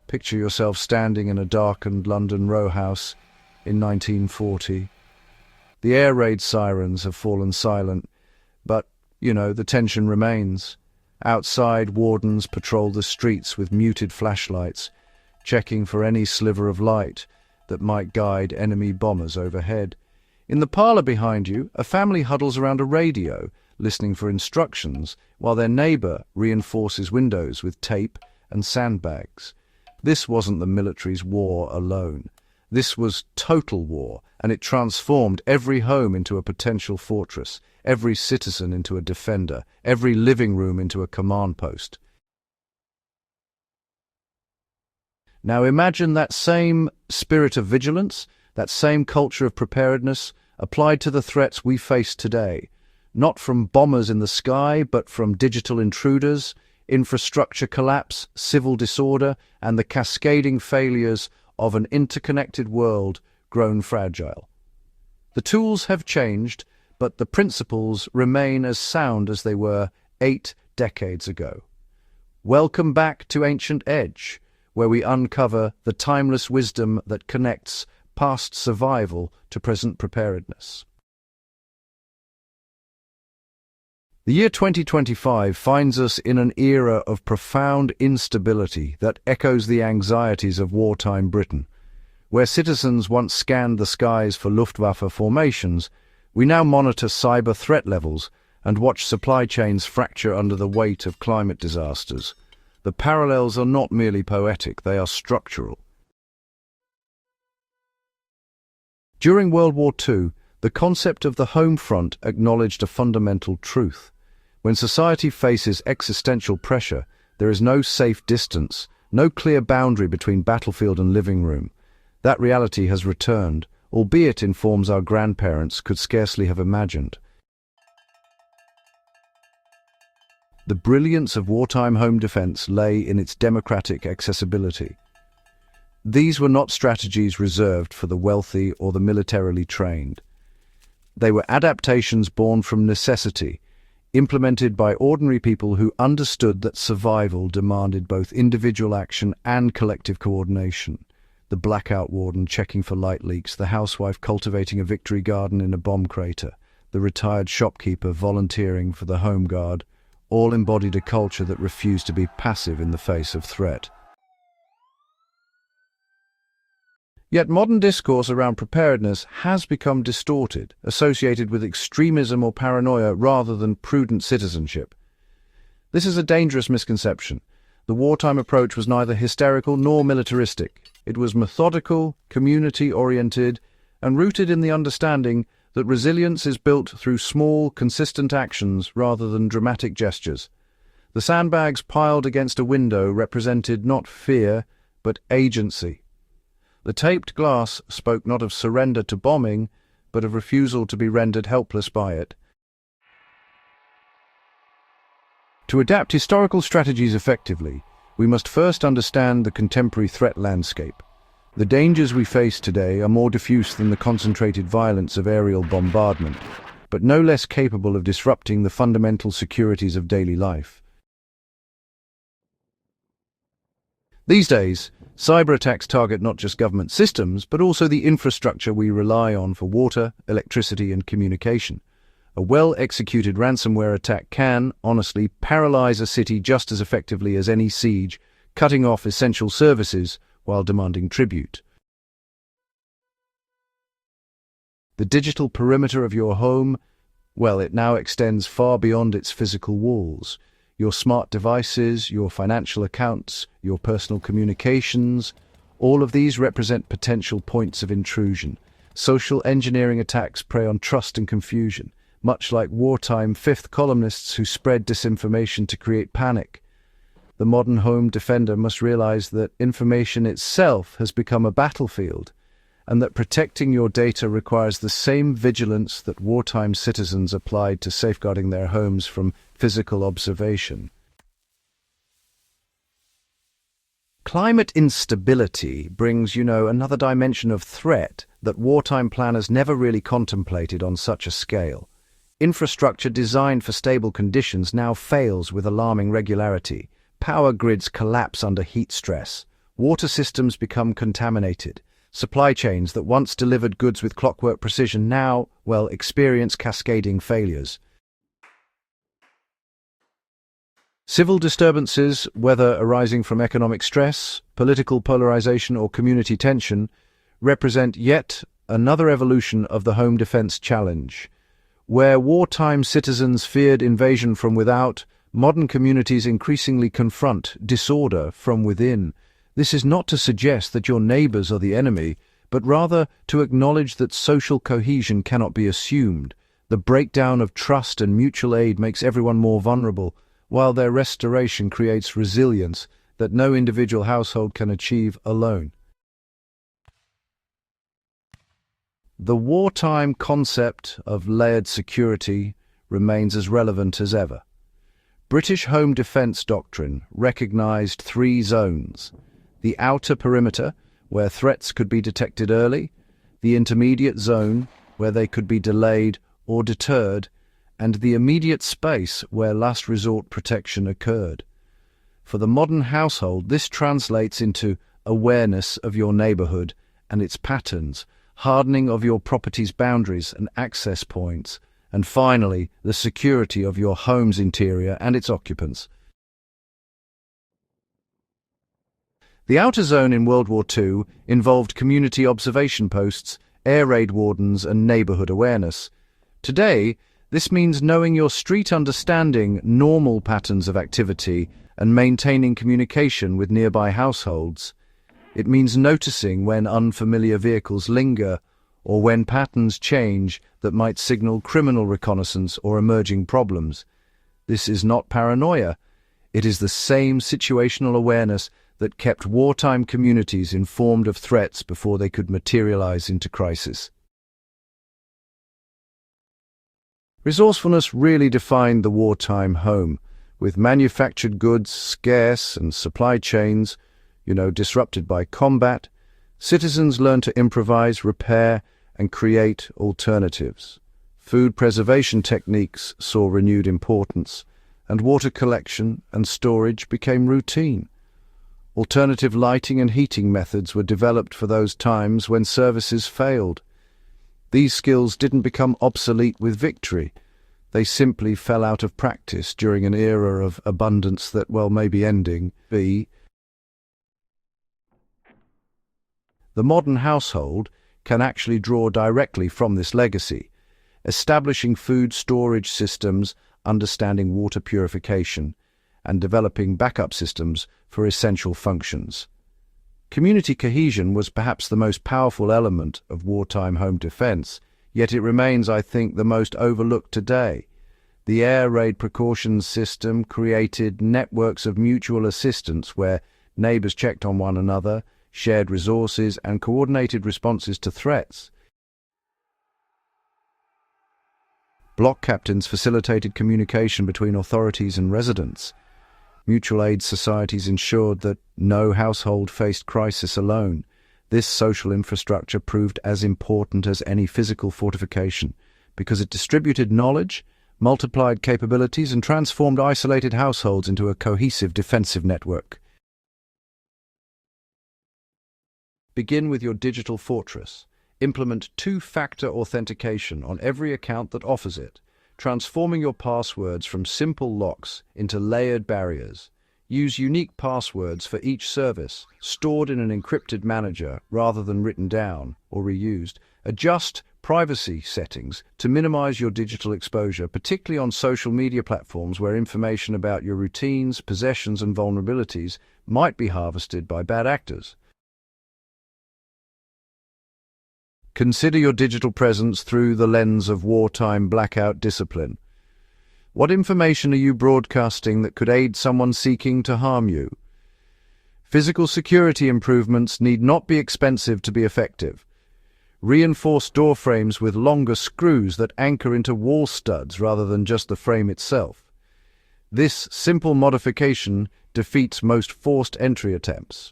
Picture yourself standing in a darkened London row house in 1940. The air raid sirens have fallen silent, but, the tension remains. Outside, wardens patrol the streets with muted flashlights, checking for any sliver of light that might guide enemy bombers overhead. In the parlour behind you, a family huddles around a radio, listening for instructions, while their neighbour reinforces windows with tape and sandbags. This wasn't the military's war alone. This was total war, and it transformed every home into a potential fortress, every citizen into a defender, every living room into a command post. Now imagine that same spirit of vigilance, that same culture of preparedness, applied to the threats we face today, not from bombers in the sky, but from digital intruders, infrastructure collapse, civil disorder, and the cascading failures of an interconnected world grown fragile. The tools have changed, but the principles remain as sound as they were 8 decades ago. Welcome back to Ancient Edge, where we uncover the timeless wisdom that connects past survival to present preparedness. The year 2025 finds us in an era of profound instability that echoes the anxieties of wartime Britain. Where citizens once scanned the skies for Luftwaffe formations, we now monitor cyber threat levels and watch supply chains fracture under the weight of climate disasters. The parallels are not merely poetic, they are structural. During World War II, the concept of the home front acknowledged a fundamental truth. When society faces existential pressure, there is no safe distance, no clear boundary between battlefield and living room. That reality has returned, albeit in forms our grandparents could scarcely have imagined. The brilliance of wartime home defense lay in its democratic accessibility. These were not strategies reserved for the wealthy or the militarily trained. They were adaptations born from necessity, implemented by ordinary people who understood that survival demanded both individual action and collective coordination. The blackout warden checking for light leaks, the housewife cultivating a victory garden in a bomb crater, the retired shopkeeper volunteering for the home guard, all embodied a culture that refused to be passive in the face of threat. Yet modern discourse around preparedness has become distorted, associated with extremism or paranoia rather than prudent citizenship. This is a dangerous misconception. The wartime approach was neither hysterical nor militaristic. It was methodical, community-oriented, and rooted in the understanding that resilience is built through small, consistent actions rather than dramatic gestures. The sandbags piled against a window represented not fear, but agency. The taped glass spoke not of surrender to bombing, but of refusal to be rendered helpless by it. To adapt historical strategies effectively, we must first understand the contemporary threat landscape. The dangers we face today are more diffuse than the concentrated violence of aerial bombardment, but no less capable of disrupting the fundamental securities of daily life. These days, cyber attacks target not just government systems, but also the infrastructure we rely on for water, electricity, and communication. A well-executed ransomware attack can, honestly, paralyze a city just as effectively as any siege, cutting off essential services while demanding tribute. The digital perimeter of your home, well, it now extends far beyond its physical walls. Your smart devices, your financial accounts, your personal communications, all of these represent potential points of intrusion. Social engineering attacks prey on trust and confusion, much like wartime fifth columnists who spread disinformation to create panic. The modern home defender must realize that information itself has become a battlefield, and that protecting your data requires the same vigilance that wartime citizens applied to safeguarding their homes from physical observation. Climate instability brings, another dimension of threat that wartime planners never really contemplated on such a scale. Infrastructure designed for stable conditions now fails with alarming regularity. Power grids collapse under heat stress. Water systems become contaminated. Supply chains that once delivered goods with clockwork precision now, well, experience cascading failures. Civil disturbances, whether arising from economic stress, political polarization, or community tension, represent yet another evolution of the home defense challenge. Where wartime citizens feared invasion from without, modern communities increasingly confront disorder from within. This is not to suggest that your neighbors are the enemy, but rather to acknowledge that social cohesion cannot be assumed. The breakdown of trust and mutual aid makes everyone more vulnerable, while their restoration creates resilience that no individual household can achieve alone. The wartime concept of layered security remains as relevant as ever. British home defence doctrine recognised 3 zones: the outer perimeter, where threats could be detected early; the intermediate zone, where they could be delayed or deterred; and the immediate space where last resort protection occurred. For the modern household, this translates into awareness of your neighbourhood and its patterns, hardening of your property's boundaries and access points, and finally, the security of your home's interior and its occupants. The outer zone in World War II involved community observation posts, air raid wardens, and neighbourhood awareness. Today, this means knowing your street, understanding normal patterns of activity, and maintaining communication with nearby households. It means noticing when unfamiliar vehicles linger, or when patterns change that might signal criminal reconnaissance or emerging problems. This is not paranoia. It is the same situational awareness that kept wartime communities informed of threats before they could materialize into crisis. Resourcefulness really defined the wartime home, with manufactured goods scarce and supply chains, disrupted by combat. Citizens learned to improvise, repair, and create alternatives. Food preservation techniques saw renewed importance, and water collection and storage became routine. Alternative lighting and heating methods were developed for those times when services failed. These skills didn't become obsolete with victory. They simply fell out of practice during an era of abundance that, may be ending. The modern household can actually draw directly from this legacy, establishing food storage systems, understanding water purification, and developing backup systems for essential functions. Community cohesion was perhaps the most powerful element of wartime home defense, yet it remains, I think, the most overlooked today. The air raid precautions system created networks of mutual assistance where neighbors checked on one another, shared resources, and coordinated responses to threats. Block captains facilitated communication between authorities and residents. Mutual aid societies ensured that no household faced crisis alone. This social infrastructure proved as important as any physical fortification because it distributed knowledge, multiplied capabilities, and transformed isolated households into a cohesive defensive network. Begin with your digital fortress. Implement two-factor authentication on every account that offers it, transforming your passwords from simple locks into layered barriers. Use unique passwords for each service, stored in an encrypted manager rather than written down or reused. Adjust privacy settings to minimize your digital exposure, particularly on social media platforms where information about your routines, possessions, and vulnerabilities might be harvested by bad actors. Consider your digital presence through the lens of wartime blackout discipline. What information are you broadcasting that could aid someone seeking to harm you? Physical security improvements need not be expensive to be effective. Reinforce door frames with longer screws that anchor into wall studs rather than just the frame itself. This simple modification defeats most forced entry attempts.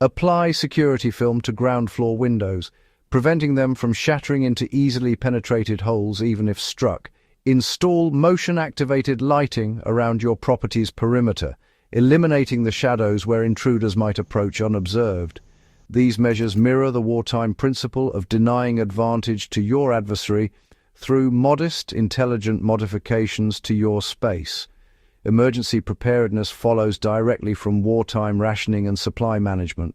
Apply security film to ground floor windows, preventing them from shattering into easily penetrated holes even if struck. Install motion-activated lighting around your property's perimeter, eliminating the shadows where intruders might approach unobserved. These measures mirror the wartime principle of denying advantage to your adversary through modest, intelligent modifications to your space. Emergency preparedness follows directly from wartime rationing and supply management.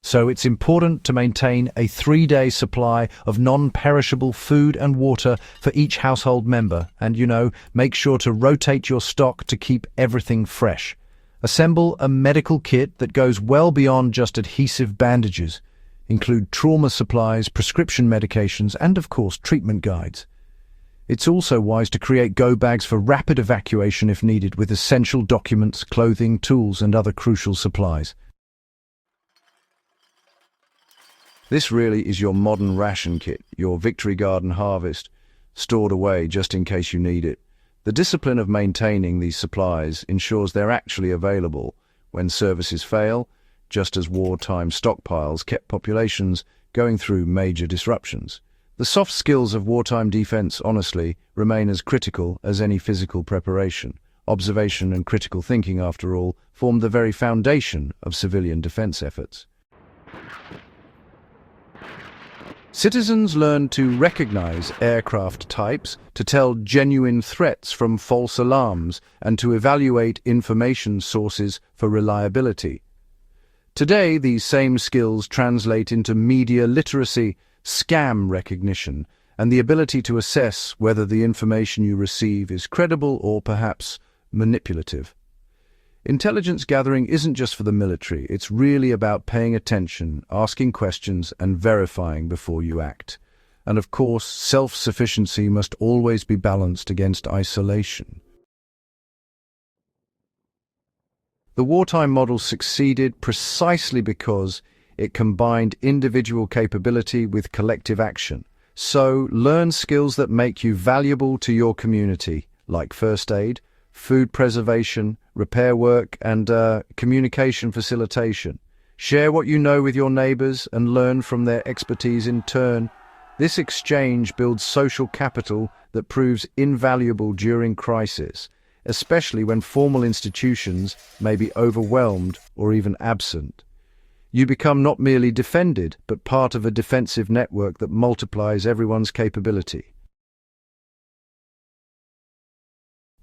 So it's important to maintain a 3-day supply of non-perishable food and water for each household member, and make sure to rotate your stock to keep everything fresh. Assemble a medical kit that goes well beyond just adhesive bandages. Include trauma supplies, prescription medications, and of course treatment guides. It's also wise to create go bags for rapid evacuation if needed, with essential documents, clothing, tools, and other crucial supplies. This really is your modern ration kit, your Victory Garden harvest, stored away just in case you need it. The discipline of maintaining these supplies ensures they're actually available when services fail, just as wartime stockpiles kept populations going through major disruptions. The soft skills of wartime defense, honestly, remain as critical as any physical preparation. Observation and critical thinking, after all, form the very foundation of civilian defense efforts. Citizens learn to recognize aircraft types, to tell genuine threats from false alarms, and to evaluate information sources for reliability. Today, these same skills translate into media literacy, scam recognition, and the ability to assess whether the information you receive is credible or perhaps manipulative. Intelligence gathering isn't just for the military. It's really about paying attention, asking questions, and verifying before you act. And of course, self-sufficiency must always be balanced against isolation. The wartime model succeeded precisely because it combined individual capability with collective action. So, learn skills that make you valuable to your community, like first aid, food preservation, repair work, and communication facilitation. Share what you know with your neighbors and learn from their expertise in turn. This exchange builds social capital that proves invaluable during crisis, especially when formal institutions may be overwhelmed or even absent. You become not merely defended, but part of a defensive network that multiplies everyone's capability.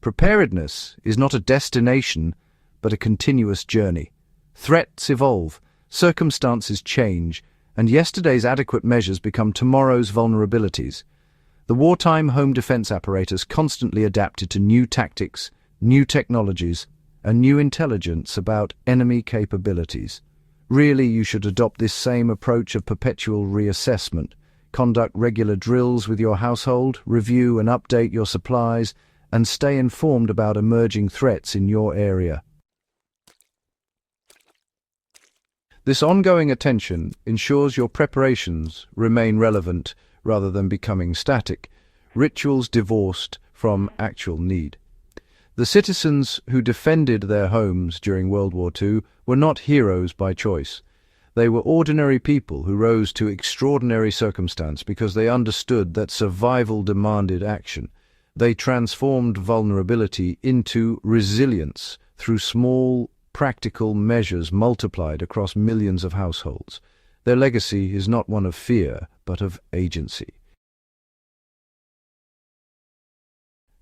Preparedness is not a destination, but a continuous journey. Threats evolve, circumstances change, and yesterday's adequate measures become tomorrow's vulnerabilities. The wartime home defense apparatus constantly adapted to new tactics, new technologies, and new intelligence about enemy capabilities. Really, you should adopt this same approach of perpetual reassessment. Conduct regular drills with your household, review and update your supplies, and stay informed about emerging threats in your area. This ongoing attention ensures your preparations remain relevant rather than becoming static, rituals divorced from actual need. The citizens who defended their homes during World War II were not heroes by choice. They were ordinary people who rose to extraordinary circumstance because they understood that survival demanded action. They transformed vulnerability into resilience through small, practical measures multiplied across millions of households. Their legacy is not one of fear, but of agency.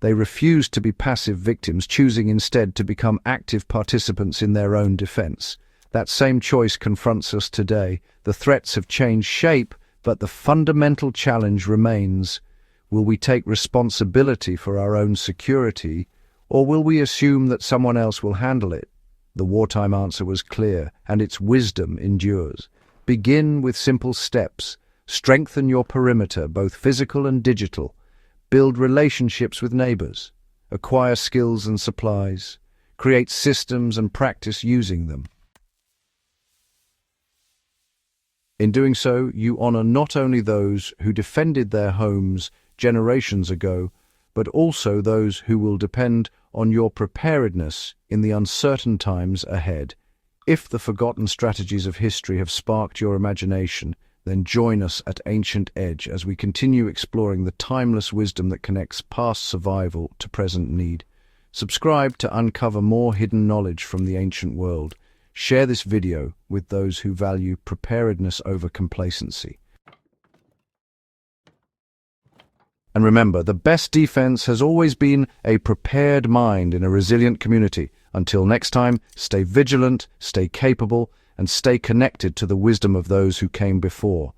They refused to be passive victims, choosing instead to become active participants in their own defense. That same choice confronts us today. The threats have changed shape, but the fundamental challenge remains. Will we take responsibility for our own security, or will we assume that someone else will handle it? The wartime answer was clear, and its wisdom endures. Begin with simple steps. Strengthen your perimeter, both physical and digital. Build relationships with neighbors. Acquire skills and supplies. Create systems and practice using them. In doing so, you honor not only those who defended their homes generations ago, but also those who will depend on your preparedness in the uncertain times ahead. If the forgotten strategies of history have sparked your imagination, then join us at Ancient Edge as we continue exploring the timeless wisdom that connects past survival to present need. Subscribe to uncover more hidden knowledge from the ancient world. Share this video with those who value preparedness over complacency. And remember, the best defense has always been a prepared mind in a resilient community. Until next time, stay vigilant, stay capable, and stay connected to the wisdom of those who came before.